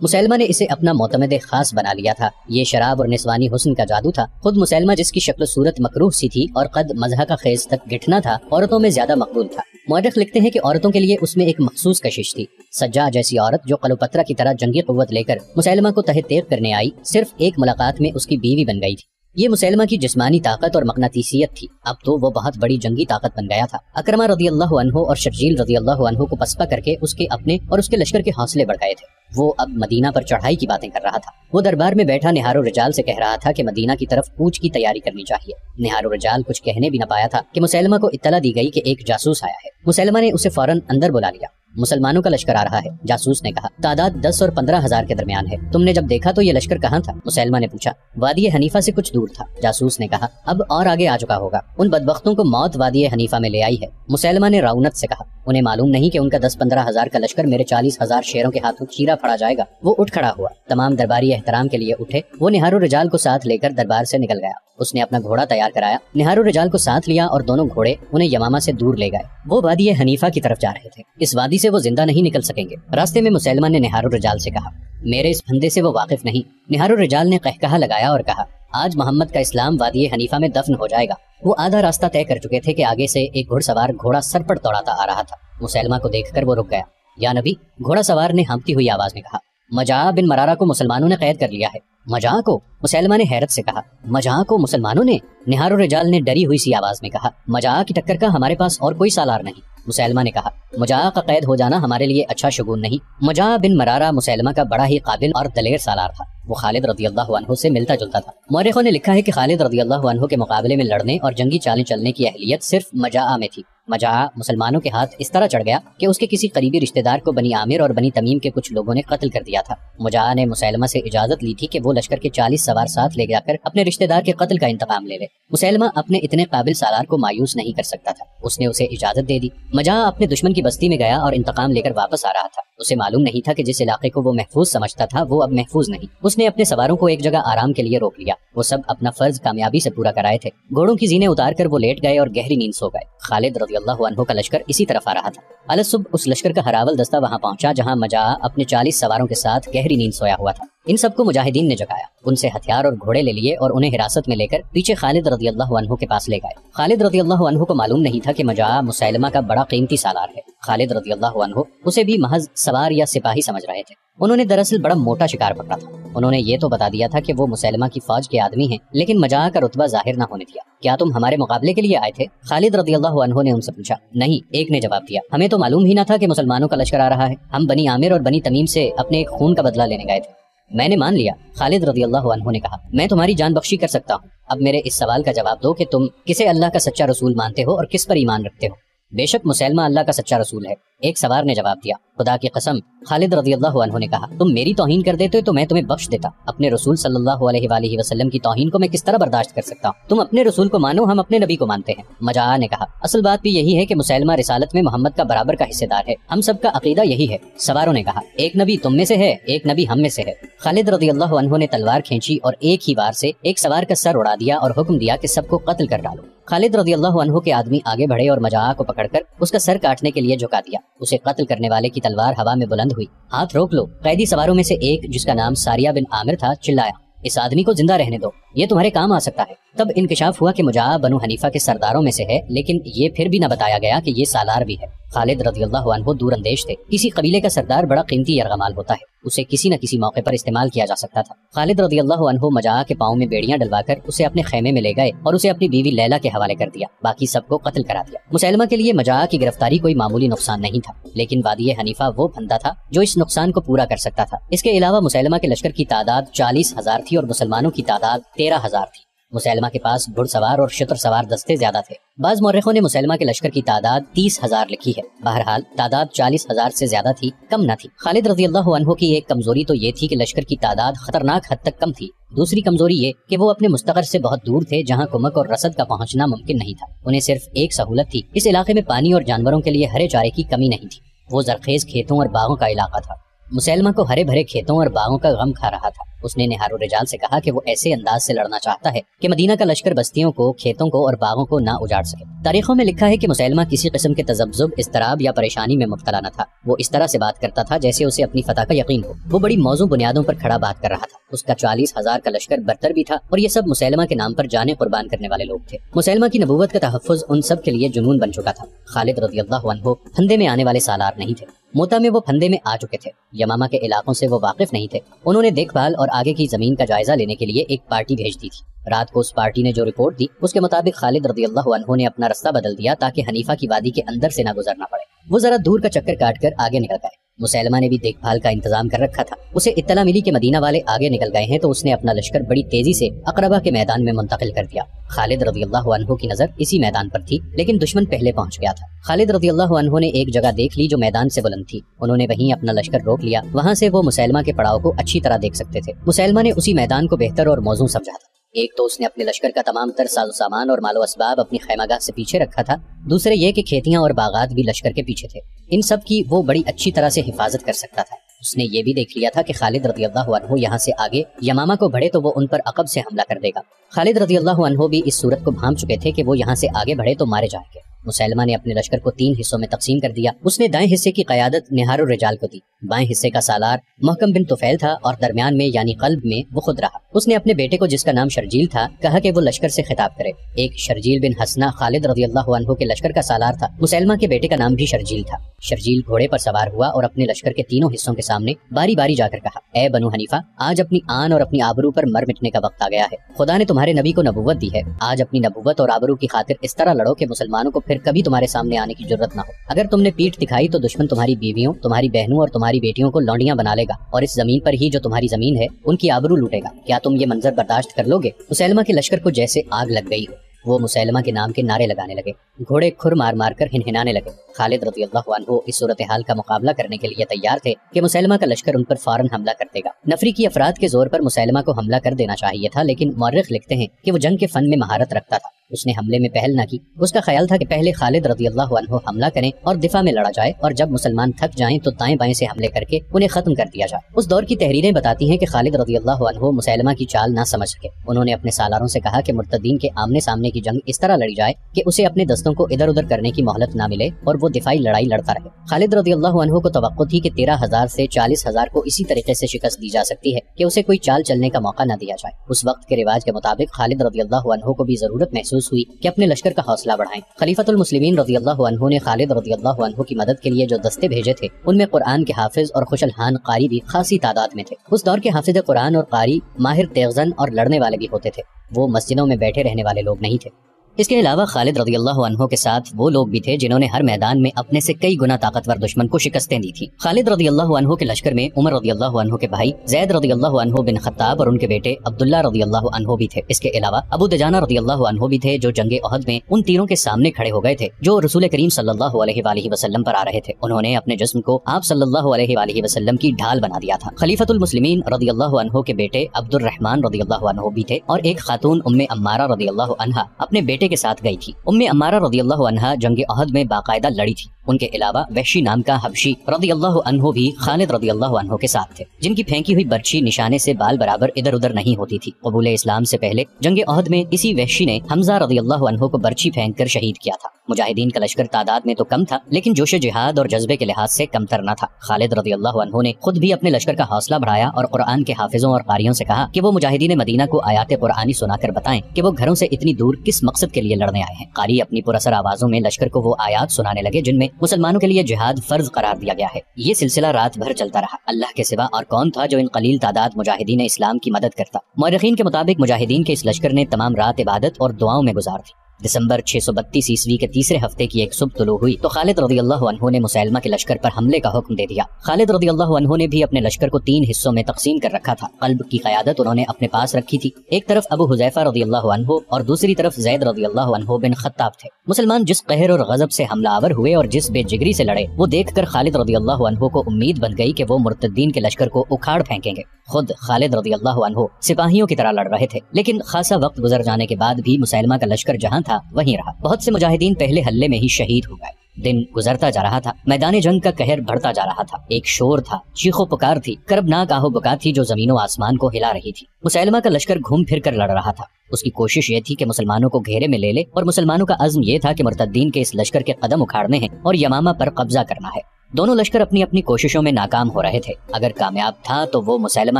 مسیلمہ نے اسے اپنا معتمد خاص بنا لیا تھا۔ یہ شراب اور نسوانی حسن کا جادو تھا۔ خود مسیلمہ جس کی شکل و صورت مکروہ سی تھی اور قد مزہ کا خیز تک گٹھنا تھا، عورتوں میں زیادہ مقبول تھا۔ مورخ لکھتے ہیں کہ عورتوں کے لیے اس میں ایک مخصوص کشش تھی۔ سجا جیسی عورت جو قلوپترا کی طرح جنگی قوت لے کر مسیلمہ کو تحت تیغ کرنے آئی، صرف ایک ملاقات میں اس کی بیوی بن گئی تھی۔ یہ مسیلمہ کی جسمانی طاقت اور مقناطیسیت تھی، اب تو وہ بہت بڑی جنگی طاقت بن گیا تھا۔ اکرمہ رضی اللہ عنہ اور شرجیل رضی اللہ عنہ کو پسپا کر کے اس کے اپنے اور اس کے لشکر کے حوصلے بڑھ گئے تھے۔ وہ اب مدینہ پر چڑھائی کی باتیں کر رہا تھا۔ وہ دربار میں بیٹھا نہار الرجال سے کہہ رہا تھا کہ مدینہ کی طرف کوچ کی تیاری کرنی چاہیے۔ نہار الرجال کچھ کہنے بھی نہ پایا تھا کہ مسیلمہ کو اطلاع دی گئی کہ ایک جاسوس آیا ہے۔ مسیلمہ نے اسے فوراً اندر بلا لیا۔ مسلمانوں کا لشکر آ رہا ہے، جاسوس نے کہا۔ تعداد 10 اور 15 ہزار کے درمیان ہے۔ تم نے جب دیکھا تو یہ لشکر کہاں تھا؟ مسیلمہ نے پوچھا۔ وادی حنیفہ سے کچھ دور تھا، جاسوس نے کہا۔ اب اور آگے آ چکا ہوگا۔ ان بدبختوں کو موت وادی حنیفہ میں لے آئی ہے، مسیلمہ نے رعونت سے کہا۔ انہیں معلوم نہیں کہ ان کا 10-15 ہزار کا لشکر میرے 40,000 شیروں کے ہاتھوں چیرا پھڑا جائے گا۔ وہ اٹھ کھڑا ہوا، تمام درباری احترام کے لیے اٹھے۔ وہ نہار الرجال کو ساتھ لے کر دربار سے نکل گیا۔ اس نے اپنا گھوڑا تیار کرایا، نہار الرجال کو ساتھ لیا اور دونوں گھوڑے انہیں یمامہ سے دور لے گئے۔ وہ وادی حنیفہ کی طرف جا رہے تھے۔ اس وادی سے وہ زندہ نہیں نکل سکیں گے۔ راستے میں مسیلمہ نے نہار الرجال سے کہا، میرے اس پھندے سے وہ واقف نہیں۔ نہار الرجال نے قہقہہ لگایا اور کہا، آج محمد کا اسلام وادی حنیفہ میں دفن ہو جائے گا۔ وہ آدھا راستہ طے کر چکے تھے کہ آگے سے ایک گھڑ سوار گھوڑا سر پر دوڑاتا آ رہا تھا۔ مسیلمہ کو دیکھ کر وہ رک گیا۔ یا نبی، گھوڑا سوار نے ہانپتی ہوئی آواز میں کہا، مجاع بن مرارہ کو مسلمانوں نے قید کر لیا ہے۔ مجاع کو؟ مسیلمہ نے حیرت سے کہا، مجاع کو مسلمانوں نے؟ نہار الرجال نے ڈری ہوئی سی آواز میں کہا، مجاع کی ٹکر کا ہمارے پاس اور کوئی سالار نہیں۔ مسیلمہ نے کہا، مجاع کا قید ہو جانا ہمارے لیے اچھا شگون نہیں۔ مجاع بن مرارہ مسیلمہ کا بڑا ہی قابل اور دلیر سالار تھا۔ وہ خالد رضی اللہ عنہ سے ملتا جلتا تھا۔ مورخوں نے لکھا ہے کہ خالد رضی اللہ عنہ کے مقابلے میں لڑنے اور جنگی چالیں چلنے کی اہلیت صرف مجاع میں تھی۔ مجاع مسلمانوں کے ہاتھ اس طرح چڑھ گیا کہ اس کے کسی قریبی رشتہ دار کو بنی عامر اور بنی تمیم کے کچھ لوگوں نے قتل کر دیا تھا۔ مجاع نے مسیلمہ سے اجازت لی تھی کہ وہ لشکر کے 40 سوار ساتھ لے جا کر اپنے رشتہ دار کے قتل کا انتقام لے لے۔ مسیلمہ اپنے اتنے قابل سالار کو مایوس نہیں کر سکتا تھا، اس نے اسے اجازت دے دی۔ مجاع اپنے دشمن کی بستی میں گیا اور انتقام لے کر واپس آ رہا تھا۔ اسے معلوم نہیں تھا کہ جس علاقے کو وہ محفوظ سمجھتا تھا وہ اب محفوظ نہیں۔ اس نے اپنے سواروں کو ایک جگہ آرام کے لیے روک لیا۔ وہ سب اپنا فرض کامیابی سے پورا کرائے تھے۔ گھوڑوں کی زینے اتار کر وہ لیٹ گئے اور گہری نیند سو گئے۔ خالد رضی اللہ عنہ کا لشکر اسی طرف آ رہا تھا۔ الصبح اس لشکر کا ہراول دستہ وہاں پہنچا جہاں مجاع اپنے 40 سواروں کے ساتھ گہری نیند سویا ہوا تھا۔ ان سب کو مجاہدین نے جگایا، ان سے ہتھیار اور گھوڑے لے لیے اور انہیں حراست میں لے کر پیچھے خالد رضی اللہ عنہ کے پاس لے گئے۔ خالد رضی اللہ عنہ کو معلوم نہیں تھا کہ مجاع مسیلمہ کا بڑا قیمتی سالار ہے۔ خالد رضی اللہ عنہ اسے بھی محض سوار یا سپاہی سمجھ رہے تھے۔ انہوں نے دراصل بڑا موٹا شکار پکڑا تھا۔ انہوں نے یہ تو بتا دیا تھا کہ وہ مسیلمہ کی فوج کے آدمی ہیں، لیکن مجاع کا رتبہ ظاہر نہ ہونے دیا۔ کیا تم ہمارے مقابلے کے لیے آئے تھے؟ خالد رضی اللہ عنہ نے ان سے پوچھا۔ نہیں، ایک نے جواب دیا، ہمیں تو معلوم ہی نہ تھا کہ مسلمانوں کا لشکر آ رہا ہے۔ ہم بنی عامر اور بنی تمیم سے اپنے ایک خون کا بدلہ لینے گئے تھے۔ میں نے مان لیا، خالد رضی اللہ عنہ نے کہا، میں تمہاری جان بخشی کر سکتا ہوں۔ اب میرے اس سوال کا جواب دو کہ تم کسے اللہ کا سچا رسول مانتے ہو اور کس پر ایمان رکھتے ہو؟ بے شک مسیلمہ اللہ کا سچا رسول ہے، ایک سوار نے جواب دیا۔ خدا کی قسم، خالد رضی اللہ عنہ نے کہا، تم میری توہین کر دیتے تو میں تمہیں بخش دیتا، اپنے رسول صلی اللہ علیہ وآلہ وسلم کی توہین کو میں کس طرح برداشت کر سکتا ہوں؟ تم اپنے رسول کو مانو، ہم اپنے نبی کو مانتے ہیں۔ مجاع نے کہا، اصل بات بھی یہی ہے کہ مسیلمہ رسالت میں محمد کا برابر کا حصے دار ہے، ہم سب کا عقیدہ یہی ہے۔ سواروں نے کہا، ایک نبی تم میں سے ہے، ایک نبی ہم میں سے ہے۔ خالد رضی اللہ عنہ نے تلوار کھینچی اور ایک ہی وار سے ایک سوار کا سر اڑا دیا اور حکم دیا کہ سب کو قتل کر ڈالو۔ خالد رضی اللہ عنہ کے آدمی آگے بڑھے اور مجاع کو پکڑ کر اس کا سر کاٹنے کے لیے جھکا دیا۔ اسے قتل کرنے والے کی تلوار ہوا میں بلند ہوئی۔ ہاتھ روک لو، قیدی سواروں میں سے ایک جس کا نام ساریہ بن عامر تھا چلایا، اس آدمی کو زندہ رہنے دو، یہ تمہارے کام آ سکتا ہے۔ تب انکشاف ہوا کہ مجاع بنو حنیفہ کے سرداروں میں سے ہے، لیکن یہ پھر بھی نہ بتایا گیا کہ یہ سالار بھی ہے۔ خالد رضی اللہ عنہ دور اندیش تھے، کسی قبیلے کا سردار بڑا قیمتی یرغمال ہوتا ہے، اسے کسی نہ کسی موقع پر استعمال کیا جا سکتا تھا۔ خالد رضی اللہ عنہ مجاع کے پاؤں میں بیڑیاں ڈلوا کر اسے اپنے خیمے میں لے گئے اور اسے اپنی بیوی لیلا کے حوالے کر دیا، باقی سب کو قتل کرا دیا۔ مسیلمہ کے لیے مجاع کی گرفتاری کوئی معمولی نقصان نہیں تھا، لیکن وادی حنیفہ وہ پھندا تھا جو اس نقصان کو پورا کر سکتا تھا۔ اس کے علاوہ مسیلمہ کے لشکر کی تعداد 40,000 تھی اور مسلمانوں کی تعداد 13,000 تھی۔ مسیلمہ کے پاس گھڑ سوار اور شتر سوار دستے زیادہ تھے۔ بعض مورخوں نے مسیلمہ کے لشکر کی تعداد 30,000 لکھی ہے، بہرحال تعداد 40,000 سے زیادہ تھی، کم نہ تھی۔ خالد رضی اللہ عنہ کی ایک کمزوری تو یہ تھی کہ لشکر کی تعداد خطرناک حد تک کم تھی۔ دوسری کمزوری یہ کہ وہ اپنے مستقر سے بہت دور تھے جہاں کمک اور رسد کا پہنچنا ممکن نہیں تھا۔ انہیں صرف ایک سہولت تھی، اس علاقے میں پانی اور جانوروں کے لیے ہرے چارے کی کمی نہیں تھی۔ وہ زرخیز کھیتوں اور باغوں کا علاقہ تھا۔ مسیلمہ کو ہرے بھرے کھیتوں اور باغوں کا غم کھا رہا تھا۔ اس نے نہار الرجال سے کہا کہ وہ ایسے انداز سے لڑنا چاہتا ہے کہ مدینہ کا لشکر بستیوں کو، کھیتوں کو اور باغوں کو نہ اجاڑ سکے۔ تاریخوں میں لکھا ہے کہ مسیلمہ کسی قسم کے تذبذب، اضطراب یا پریشانی میں مبتلا نہ تھا۔ وہ اس طرح سے بات کرتا تھا جیسے اسے اپنی فتح کا یقین ہو۔ وہ بڑی موزوں بنیادوں پر کھڑا بات کر رہا تھا۔ اس کا 40,000 کا لشکر برتر بھی تھا اور یہ سب مسیلمہ کے نام پر جانیں قربان کرنے والے لوگ تھے۔ مسیلمہ کی نبوت کا تحفظ ان سب کے لیے جنون بن چکا تھا۔ خالد رضی اللہ عنہ پھندے میں آنے والے سالار نہیں تھے۔ موتا میں وہ پھندے میں آ چکے تھے۔ یمامہ کے علاقوں سے وہ واقف نہیں تھے۔ انہوں نے دیکھ بھال اور آگے کی زمین کا جائزہ لینے کے لیے ایک پارٹی بھیج دی تھی۔ رات کو اس پارٹی نے جو رپورٹ دی اس کے مطابق خالد رضی اللہ عنہ نے اپنا رستہ بدل دیا تاکہ حنیفہ کی وادی کے اندر سے نہ گزرنا پڑے۔ وہ ذرا دور کا چکر کاٹ کر آگے نکل گئے۔ مسیلمہ نے بھی دیکھ بھال کا انتظام کر رکھا تھا۔ اسے اطلاع ملی کہ مدینہ والے آگے نکل گئے ہیں تو اس نے اپنا لشکر بڑی تیزی سے اقربہ کے میدان میں منتقل کر دیا۔ خالد رضی اللہ عنہ کی نظر اسی میدان پر تھی لیکن دشمن پہلے پہنچ گیا تھا۔ خالد رضی اللہ عنہ نے ایک جگہ دیکھ لی جو میدان سے بلند تھی۔ انہوں نے وہیں اپنا لشکر روک لیا۔ وہاں سے وہ مسیلمہ کے پڑاؤ کو اچھی طرح دیکھ سکتے تھے۔ مسیلمہ نے اسی میدان کو بہتر اور موزوں سمجھا تھا۔ ایک تو اس نے اپنے لشکر کا تمام تر ساز و سامان اور مال و اسباب اپنی خیمہ گاہ سے پیچھے رکھا تھا۔ دوسرے یہ کہ کھیتیاں اور باغات بھی لشکر کے پیچھے تھے۔ ان سب کی وہ بڑی اچھی طرح سے حفاظت کر سکتا تھا۔ اس نے یہ بھی دیکھ لیا تھا کہ خالد رضی اللہ عنہ یہاں سے آگے یمامہ کو بڑھے تو وہ ان پر عقب سے حملہ کر دے گا۔ خالد رضی اللہ عنہ بھی اس صورت کو بھانپ چکے تھے کہ وہ یہاں سے آگے بڑھے تو مارے جائیں گے۔ مسیلمہ نے اپنے لشکر کو 3 حصوں میں تقسیم کر دیا۔ اس نے دائیں حصے کی قیادت نہار الرجال کو دی، بائیں حصے کا سالار محکم بن طفیل تھا اور درمیان میں یعنی قلب میں وہ خود رہا۔ اس نے اپنے بیٹے کو جس کا نام شرجیل تھا کہا کہ وہ لشکر سے خطاب کرے۔ ایک شرجیل بن حسنہ خالد رضی اللہ عنہ کے لشکر کا سالار تھا۔ مسیلمہ کے بیٹے کا نام بھی شرجیل تھا۔ شرجیل گھوڑے پر سوار ہوا اور اپنے لشکر کے تینوں حصوں کے سامنے باری باری جا کر کہا، اے بنو حنیفہ، آج اپنی آن اور اپنی آبرو پر مر مٹنے کا وقت آ گیا ہے۔ خدا نے تمہارے نبی کو نبوت دی ہے۔ آج اپنی نبوت اور آبرو کی خاطر اس طرح لڑو کہ مسلمانوں کو پھر کبھی تمہارے سامنے آنے کی جرت نہ ہو۔ اگر تم نے پیٹھ دکھائی تو دشمن تمہاری بیویوں، تمہاری بہنوں اور تمہاری بیٹیوں کو لونڈیاں بنا لے گا اور اس زمین پر ہی جو تمہاری زمین ہے ان کی آبرو لوٹے گا۔ کیا تم یہ منظر برداشت کر لو گے؟ مسیلمہ کے لشکر کو جیسے آگ لگ گئی ہو۔ وہ مسیلمہ کے نام کے نعرے لگانے لگے، گھوڑے کھر مار مار کر ہنہنانے لگے۔ خالد رضی اللہ عنہ اس صورتحال کا مقابلہ کرنے کے لیے تیار تھے کہ مسیلمہ کا لشکر ان پر فوراً حملہ کر دے گا۔ نفری کی افراد کے زور پر مسیلمہ کو حملہ کر دینا چاہیے تھا، لیکن مورخ لکھتے ہیں کہ وہ جنگ کے فن میں مہارت رکھتا تھا۔ اس نے حملے میں پہل نہ کی۔ اس کا خیال تھا کہ پہلے خالد رضی اللہ عنہ حملہ کریں اور دفاع میں لڑا جائے، اور جب مسلمان تھک جائیں تو دائیں بائیں سے حملے کر کے انہیں ختم کر دیا جائے۔ اس دور کی تحریریں بتاتی ہیں کہ خالد رضی اللہ عنہ مسیلمہ کی چال نہ سمجھ سکے۔ انہوں نے اپنے سالاروں سے کہا کہ مرتدین کے آمنے سامنے کی جنگ اس طرح لڑی جائے کہ اسے اپنے دستوں کو ادھر ادھر کرنے کی مہلت نہ ملے اور وہ دفاعی لڑائی لڑتا رہے۔ خالد رضی اللہ عنہ کو توقع تھی کہ 13,000 سے 40,000 کو اسی طریقے سے شکست دی جا سکتی ہے کہ اسے کوئی چال چلنے کا موقع نہ دیا جائے۔ اس وقت کے رواج کے مطابق خالد رضی اللہ عنہ کو بھی ضرورت محسوس ہوئی کہ اپنے لشکر کا حوصلہ بڑھائیں۔ خلیفۃ المسلمین رضی اللہ عنہ نے خالد رضی اللہ عنہ کی مدد کے لیے جو دستے بھیجے تھے ان میں قرآن کے حافظ اور خوش الحان قاری بھی خاصی تعداد میں تھے۔ اس دور کے حافظ قرآن اور قاری ماہر تیغزن اور لڑنے والے بھی ہوتے تھے۔ وہ مسجدوں میں بیٹھے رہنے والے لوگ نہیں تھے۔ اس کے علاوہ خالد رضی اللہ عنہ کے ساتھ وہ لوگ بھی تھے جنہوں نے ہر میدان میں اپنے سے کئی گنا طاقتور دشمن کو شکستیں دی تھی۔ خالد رضی اللہ عنہ کے لشکر میں عمر رضی اللہ عنہ کے بھائی زید رضی اللہ عنہ بن خطاب اور ان کے بیٹے عبداللہ رضی اللہ عنہ بھی تھے۔ اس کے علاوہ ابو دجانہ رضی اللہ عنہ بھی تھے جو جنگ احد میں ان تیروں کے سامنے کھڑے ہو گئے تھے جو رسول کریم صلی اللہ علیہ وآلہ وسلم پر آ رہے تھے۔ انہوں نے اپنے جسم کو آپ صلی اللہ علیہ وآلہ وسلم کی ڈھال بنا دیا تھا۔ خلیفۃ المسلمین رضی اللہ عنہ کے بیٹے عبد الرحمن رضی اللہ عنہ بھی تھے اور ایک خاتون ام عمارہ رضی اللہ عنہا اپنے بیٹے کے ساتھ گئی تھی۔ ام عمارہ رضی اللہ عنہا جنگ احد میں باقاعدہ لڑی تھی۔ ان کے علاوہ وحشی نام کا حبشی رضی اللہ عنہ بھی خالد رضی اللہ عنہ کے ساتھ تھے، جن کی پھینکی ہوئی برچھی نشانے سے بال برابر ادھر ادھر نہیں ہوتی تھی۔ قبول اسلام سے پہلے جنگ احد میں اسی وحشی نے حمزہ رضی اللہ عنہ کو برچھی پھینک کر شہید کیا تھا۔ مجاہدین کا لشکر تعداد میں تو کم تھا لیکن جوش جہاد اور جذبے کے لحاظ سے کمتر نہ تھا۔ خالد رضی اللہ عنہ نے خود بھی اپنے لشکر کا حوصلہ بڑھایا اور قرآن کے حافظوں اور قاریوں سے کہا کہ وہ مجاہدین مدینہ کو آیات قرآنی سنا کر بتائیں کہ وہ گھروں سے اتنی دور کس مقصد کے لیے لڑنے آئے ہیں۔ قاری اپنی پراثر آوازوں میں لشکر کو وہ آیات سنانے لگے جن میں مسلمانوں کے لیے جہاد فرض قرار دیا گیا ہے۔ یہ سلسلہ رات بھر چلتا رہا۔ اللہ کے سوا اور کون تھا جو ان قلیل تعداد مجاہدین اسلام کی مدد کرتا؟ مورخین کے مطابق مجاہدین کے اس لشکر نے تمام رات عبادت اور دعاؤں میں گزار دی۔ دسمبر 632 عیسوی کے تیسرے ہفتے کی ایک صبح طلوع ہوئی تو خالد رضی اللہ عنہ نے مسیلمہ کے لشکر پر حملے کا حکم دے دیا۔ خالد رضی اللہ عنہ نے بھی اپنے لشکر کو 3 حصوں میں تقسیم کر رکھا تھا۔ قلب کی قیادت انہوں نے اپنے پاس رکھی تھی۔ ایک طرف ابو حذیفہ رضی اللہ عنہ اور دوسری طرف زید رضی اللہ عنہ بن خطاب تھے۔ مسلمان جس قہر اور غضب سے حملہ آور ہوئے اور جس بے جگری سے لڑے وہ دیکھ کر خالد رضی اللہ عنہ کو امید بن گئی کہ وہ مرتدین کے لشکر کو اکھاڑ پھینکیں گے۔ خود خالد رضی اللہ عنہ سپاہیوں کی طرح لڑ رہے تھے، لیکن خاصا وقت گزر جانے کے بعد بھی مسیلمہ کا لشکر جہاں تھا وہیں رہا۔ بہت سے مجاہدین پہلے حلے میں ہی شہید ہو گئے۔ دن گزرتا جا رہا تھا، میدان جنگ کا قہر بڑھتا جا رہا تھا، ایک شور تھا، چیخو پکار تھی، کربناک آہو بکا تھی جو زمین و آسمان کو ہلا رہی تھی۔ مسیلمہ کا لشکر گھوم پھر کر لڑ رہا تھا، اس کی کوشش یہ تھی کہ مسلمانوں کو گھیرے میں لے لے، اور مسلمانوں کا عزم یہ تھا کہ مرتدین کے اس لشکر کے قدم اکھاڑنے ہیں اور یمامہ پر قبضہ کرنا ہے۔ دونوں لشکر اپنی اپنی کوششوں میں ناکام ہو رہے تھے، اگر کامیاب تھا تو وہ مسیلمہ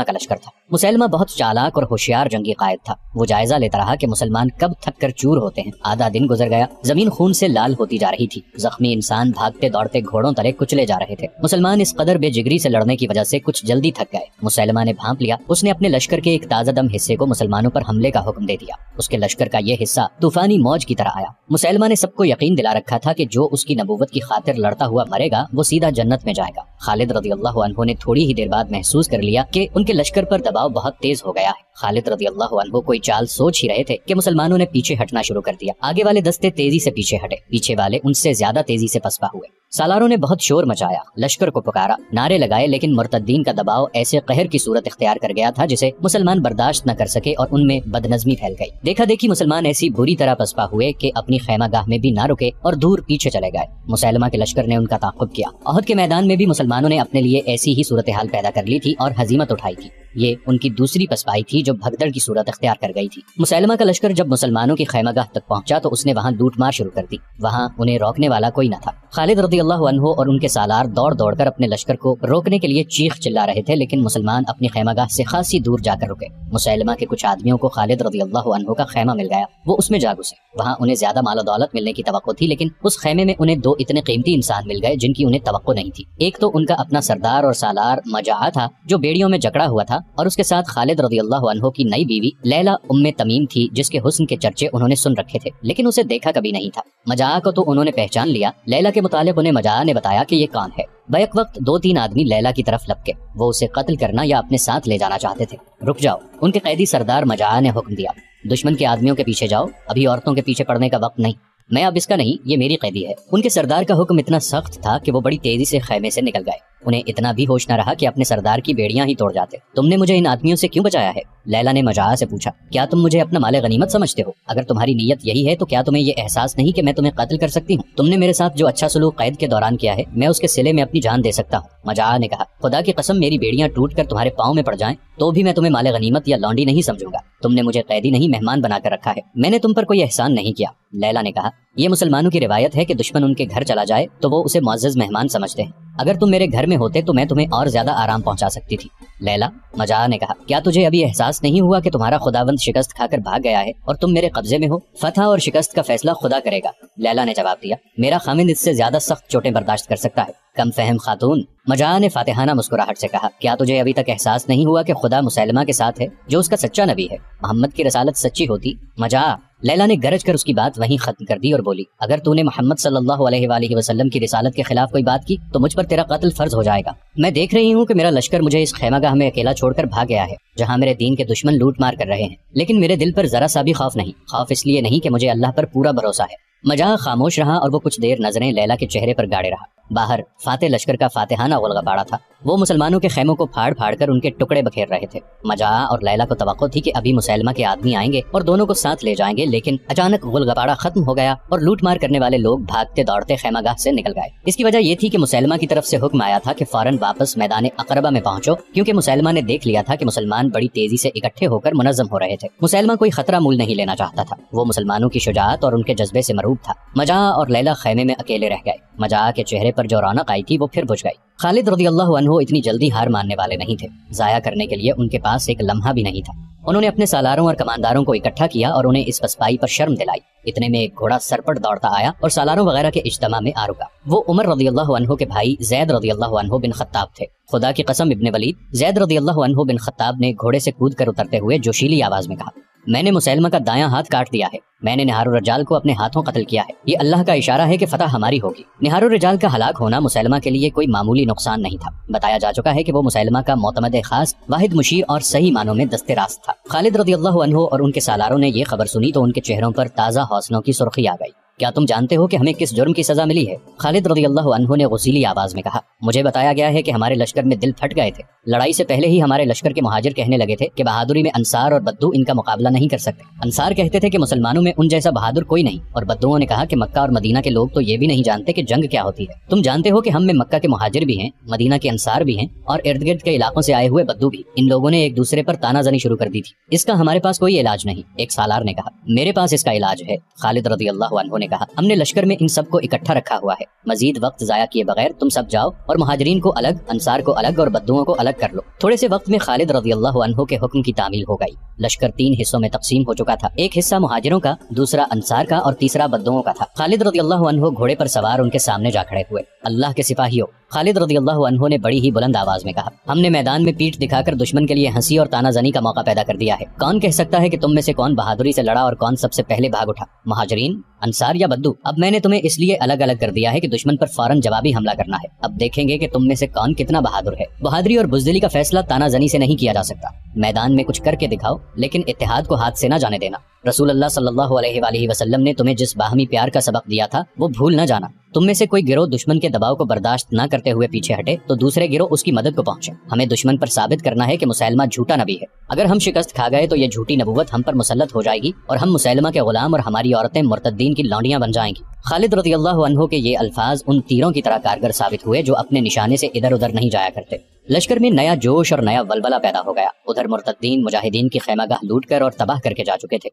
کا لشکر تھا۔ مسیلمہ بہت چالاک اور ہوشیار جنگی قائد تھا، وہ جائزہ لیتا رہا کہ مسلمان کب تھک کر چور ہوتے ہیں۔ آدھا دن گزر گیا، زمین خون سے لال ہوتی جا رہی تھی، زخمی انسان بھاگتے دوڑتے گھوڑوں تلے کچلے جا رہے تھے۔ مسلمان اس قدر بے جگری سے لڑنے کی وجہ سے کچھ جلدی تھک گئے۔ مسیلمہ نے بھانپ لیا، اس نے اپنے لشکر کے ایک تازہ دم حصے کو مسلمانوں پر حملے کا حکم دے دیا۔ اس کے لشکر کا یہ حصہ طوفانی موج کی طرح آیا۔ مسیلمہ نے سب کو یقین دلا رکھا تھا کہ جو اس کی نبوت کی خاطر لڑتا ہوا مرے گا وہ سیدھا جنت میں جائے گا۔ خالد رضی اللہ عنہ نے تھوڑی ہی دیر بعد محسوس کر لیا کہ ان کے لشکر پر دباؤ بہت تیز ہو گیا ہے۔ خالد رضی اللہ عنہ کوئی چال سوچ ہی رہے تھے کہ مسلمانوں نے پیچھے ہٹنا شروع کر دیا۔ آگے والے دستے تیزی سے پیچھے ہٹے، پیچھے والے ان سے زیادہ تیزی سے پسپا ہوئے۔ سالاروں نے بہت شور مچایا، لشکر کو پکارا، نعرے لگائے، لیکن مرتدین کا دباؤ ایسے قہر کی صورت اختیار کر گیا تھا جسے مسلمان برداشت نہ کر سکے اور ان میں بدنظمی پھیل گئی۔ دیکھا دیکھی مسلمان ایسی بری طرح پسپا ہوئے کہ اپنی خیمہ گاہ میں بھی نہ رکے اور دور پیچھے چلے گئے۔ مسیلمہ کے لشکر نے ان کا تعاقب کیا۔ احد کے میدان میں بھی مسلمانوں نے اپنے لیے ایسی ہی صورتحال پیدا کر لی تھی اور ہزیمت اٹھائی تھی۔ یہ ان کی دوسری پسپائی تھی جو بھگدڑ کی صورت اختیار کر گئی تھی۔ مسیلمہ کا لشکر جب مسلمانوں کی خیمہ گاہ تک پہنچا تو اس نے وہاں لوٹ مار شروع کر دی، وہاں انہیں روکنے والا کوئی نہ تھا۔ خالد رضی اللہ عنہ اور ان کے سالار دوڑ دوڑ کر اپنے لشکر کو روکنے کے لیے چیخ چلا رہے تھے، لیکن مسلمان اپنی خیمہ گاہ سے خاصی دور جا کر رکے۔ مسیلمہ کے کچھ آدمیوں کو خالد رضی اللہ عنہ کا خیمہ مل گیا، وہ اس میں جا گھسے۔ وہاں انہیں زیادہ مال و دولت ملنے کی توقع تھی، لیکن اس خیمے میں انہیں دو اتنے قیمتی انسان مل گئے جن کی انہیں توقع نہیں تھی۔ ایک تو ان کا اپنا سردار اور سالار مجاعہ تھا جو بیڑیوں میں جکڑا ہوا تھا، اور اس کے ساتھ خالد رضی اللہ عنہ کی نئی بیوی لیلا تمیم تھی جس کے حسن کے چرچے انہوں نے سن رکھے تھے لیکن اسے دیکھا کبھی نہیں تھا۔ مجاعہ کو تو انہوں نے پہچان لیا۔ لیلا کے متعلق انہیں مجاعہ نے بتایا کہ یہ کون ہے۔ بیک وقت دو تین آدمی لیلا کی طرف لپکے، وہ اسے قتل کرنا یا اپنے ساتھ لے جانا چاہتے تھے۔ رک جاؤ، ان کے قیدی سردار مجاعہ نے حکم دیا، دشمن کے آدمیوں کے پیچھے جاؤ، ابھی عورتوں کے پیچھے پڑنے کا وقت نہیں۔ میں اب اس کا نہیں، یہ میری قیدی ہے۔ ان کے سردار کا حکم اتنا سخت تھا کہ وہ بڑی تیزی سے خیمے سے نکل گئے۔ انہیں اتنا بھی ہوش نہ رہا کہ اپنے سردار کی بیڑیاں ہی توڑ جاتے۔ تم نے مجھے ان آدمیوں سے کیوں بچایا ہے؟ لیلا نے مجاعہ سے پوچھا۔ کیا تم مجھے اپنا مال غنیمت سمجھتے ہو؟ اگر تمہاری نیت یہی ہے تو کیا تمہیں یہ احساس نہیں کہ میں تمہیں قتل کر سکتی ہوں؟ تم نے میرے ساتھ جو اچھا سلوک قید کے دوران کیا ہے، میں اس کے صلے میں اپنی جان دے سکتا ہوں۔ مجاعہ نے کہا، خدا کی قسم میری بیڑیاں ٹوٹ کر تمہارے پاؤں میں پڑ جائیں تو بھی میں تمہیں مال غنیمت یا لونڈی نہیں سمجھوں گا۔ تم نے مجھے قیدی نہیں مہمان بنا کر رکھا ہے، میں نے تم پر کوئی احسان نہیں کیا۔ لیلا نے کہا، یہ مسلمانوں کی روایت ہے کہ دشمن ان کے گھر چلا جائے تو وہ اسے معزز مہمان سمجھتے ہیں۔ اگر تم میرے گھر میں ہوتے تو میں تمہیں اور زیادہ آرام پہنچا سکتی تھی۔ لیلا، مجاعہ نے کہا، کیا تجھے ابھی احساس نہیں ہوا کہ تمہارا خداوند شکست کھا کر بھاگ گیا ہے اور تم میرے قبضے میں ہو؟ فتح اور شکست کا فیصلہ خدا کرے گا۔ لیلا نے جواب دیا، میرا خامند اس سے زیادہ سخت چوٹیں برداشت کر سکتا ہے۔ کم فہم خاتون، مجاعہ نے فاتحانہ مسکراہٹ سے کہا، کیا تجھے ابھی تک احساس نہیں ہوا کہ خدا مسیلمہ کے ساتھ ہے جو اس کا سچا نبی ہے؟ محمد کی رسالت سچی ہوتی مجاعہ۔ لیلا نے گرج کر اس کی بات وہیں ختم کر دی اور بولی، اگر تو نے محمد صلی اللہ علیہ وآلہ وسلم کی رسالت کے خلاف کوئی بات کی تو مجھ پر تیرا قتل فرض ہو جائے گا۔ میں دیکھ رہی ہوں کہ میرا لشکر مجھے اس خیمہ گاہ میں اکیلا چھوڑ کر بھاگ گیا ہے جہاں میرے دین کے دشمن لوٹ مار کر رہے ہیں، لیکن میرے دل پر ذرا سا بھی خوف نہیں۔ خوف اس لیے نہیں کہ مجھے اللہ پر پورا بھروسہ ہے۔ مجاعہ خاموش رہا اور وہ کچھ دیر نظریں لیلا کے چہرے پر گاڑے رہا۔ باہر فاتح لشکر کا فاتحانہ غلغباڑہ تھا، وہ مسلمانوں کے خیموں کو پھاڑ پھاڑ کر ان کے ٹکڑے بکھیر رہے تھے۔ مجاعہ اور لیلا کو توقع تھی کہ ابھی مسیلمہ کے آدمی آئیں گے اور دونوں کو ساتھ لے جائیں گے، لیکن اچانک غلغباڑہ ختم ہو گیا اور لوٹ مار کرنے والے لوگ بھاگتے دوڑتے خیمہ گاہ سے نکل گئے۔ اس کی وجہ یہ تھی کہ مسیلمہ کی طرف سے حکم آیا تھا کہ فوراً واپس میدان اقربہ میں پہنچو، کیونکہ مسیلمہ نے دیکھ لیا تھا کہ مسلمان بڑی تیزی سے اکٹھے ہو کر منظم ہو رہے تھے۔ مسیلمہ کوئی خطرہ مول نہیں لینا چاہتا تھا، وہ مسلمانوں کی شجاعت اور ان کے جذبے سے مرعوب تھا۔ مجاعہ اور لیلا خیمے میں اکیلے رہ گئے۔ مجاعہ کے چہرے پر جو رونق آئی تھی وہ پھر بجھ گئی۔ خالد رضی اللہ عنہ اتنی جلدی ہار ماننے والے نہیں تھے، ضائع کرنے کے لیے ان کے پاس ایک لمحہ بھی نہیں تھا۔ انہوں نے اپنے سالاروں اور کمانداروں کو اکٹھا کیا اور انہیں اس پسپائی پر شرم دلائی۔ اتنے میں ایک گھوڑا سرپٹ دوڑتا آیا اور سالاروں وغیرہ کے اجتماع میں آ رکا۔ وہ عمر رضی اللہ عنہ کے بھائی زید رضی اللہ عنہ بن خطاب تھے۔ خدا کی قسم ابن ولید، زید رضی اللہ عنہ بن خطاب نے گھوڑے سے کود کر اترتے ہوئے جوشیلی آواز میں کہا، میں نے مسیلمہ کا دایاں ہاتھ کاٹ دیا ہے، میں نے نہار الرجال کو اپنے ہاتھوں قتل کیا ہے۔ یہ اللہ کا اشارہ ہے کہ فتح ہماری ہوگی۔ نہار الرجال کا ہلاک ہونا مسیلمہ کے لیے کوئی معمولی نقصان نہیں تھا۔ بتایا جا چکا ہے کہ وہ مسیلمہ کا معتمد خاص، واحد مشیر اور صحیح معنوں میں دست راست تھا۔ خالد رضی اللہ عنہ اور ان کے سالاروں نے یہ خبر سنی تو ان کے چہروں پر تازہ حوصلوں کی سرخی آ گئی۔ کیا تم جانتے ہو کہ ہمیں کس جرم کی سزا ملی ہے؟ خالد رضی اللہ عنہ نے غصیلی آواز میں کہا، مجھے بتایا گیا ہے کہ ہمارے لشکر میں دل پھٹ گئے تھے۔ لڑائی سے پہلے ہی ہمارے لشکر کے مہاجر کہنے لگے تھے کہ بہادری میں انصار اور بدو ان کا مقابلہ نہیں کر سکتے۔ انصار کہتے تھے کہ مسلمانوں میں ان جیسا بہادر کوئی نہیں، اور بدوؤں نے کہا کہ مکہ اور مدینہ کے لوگ تو یہ بھی نہیں جانتے کہ جنگ کیا ہوتی ہے۔ تم جانتے ہو کہ ہم میں مکہ کے مہاجر بھی ہیں، مدینہ کے انصار بھی ہیں، اور ارد گرد کے علاقوں سے آئے ہوئے بدو بھی۔ ان لوگوں نے ایک دوسرے پر تانا زنی شروع کر دی تھی۔ اس کا ہمارے پاس کوئی علاج نہیں، ایک سالار نے کہا۔ میرے پاس اس کا علاج ہے، خالد رضی اللہ عنہ نے کہا۔ ہم نے لشکر میں ان سب کو اکٹھا رکھا ہوا ہے، مزید وقت ضائع کیے بغیر تم سب جاؤ اور مہاجرین کو الگ، انصار کو الگ اور بدوؤں کو الگ کر لو۔ تھوڑے سے وقت میں خالد رضی اللہ عنہ کے حکم کی تعمیل ہو گئی۔ لشکر 3 حصوں میں تقسیم ہو چکا تھا، ایک حصہ مہاجروں کا، دوسرا انصار کا اور تیسرا بدوؤں کا تھا۔ خالد رضی اللہ عنہ گھوڑے پر سوار ان کے سامنے جا کھڑے ہوئے۔ اللہ کے سپاہیوں، خالد رضی اللہ عنہ نے بڑی ہی بلند آواز میں کہا، ہم نے میدان میں پیٹھ دکھا کر دشمن کے لیے ہنسی اور تانا زنی کا موقع پیدا کر دیا ہے۔ کون کہہ سکتا ہے کہ تم میں سے کون بہادری سے لڑا اور کون سب سے پہلے بھاگ اٹھا، مہاجرین، انصار یا بدو؟ اب میں نے تمہیں اس لیے الگ الگ کر دیا ہے کہ دشمن پر فوراً جوابی حملہ کرنا ہے۔ اب دیکھیں گے کہ تم میں سے کون کتنا بہادر ہے۔ بہادری اور بزدلی کا فیصلہ تانا زنی سے نہیں کیا جا سکتا۔ میدان میں کچھ کر کے دکھاؤ، لیکن اتحاد کو ہاتھ سے نہ جانے دینا۔ رسول اللہ صلی اللہ علیہ وآلہ وسلم نے تمہیں جس باہمی پیار کا سبق دیا تھا وہ بھول نہ جانا۔ تم میں سے کوئی گروہ دشمن کے دباؤ کو برداشت نہ کرتے ہوئے پیچھے ہٹے تو دوسرے گروہ اس کی مدد کو پہنچے۔ ہمیں دشمن پر ثابت کرنا ہے کہ مسلمہ جھوٹا نبی ہے۔ اگر ہم شکست کھا گئے تو یہ جھوٹی نبوت ہم پر مسلط ہو جائے گی اور ہم مسلمہ کے غلام اور ہماری عورتیں مرتدین کی لونڈیاں بن جائیں گی۔ خالد رضی اللہ عنہ کے یہ الفاظ ان تیروں کی طرح کارگر ثابت ہوئے جو اپنے نشانے سے ادھر ادھر نہیں جایا کرتے۔ لشکر میں نیا جوش اور نیا ولولہ پیدا ہو گیا۔ ادھر مرتدین مجاہدین کی خیمہ گاہ لوٹ کر اور تباہ کر کے جا چکے تھے۔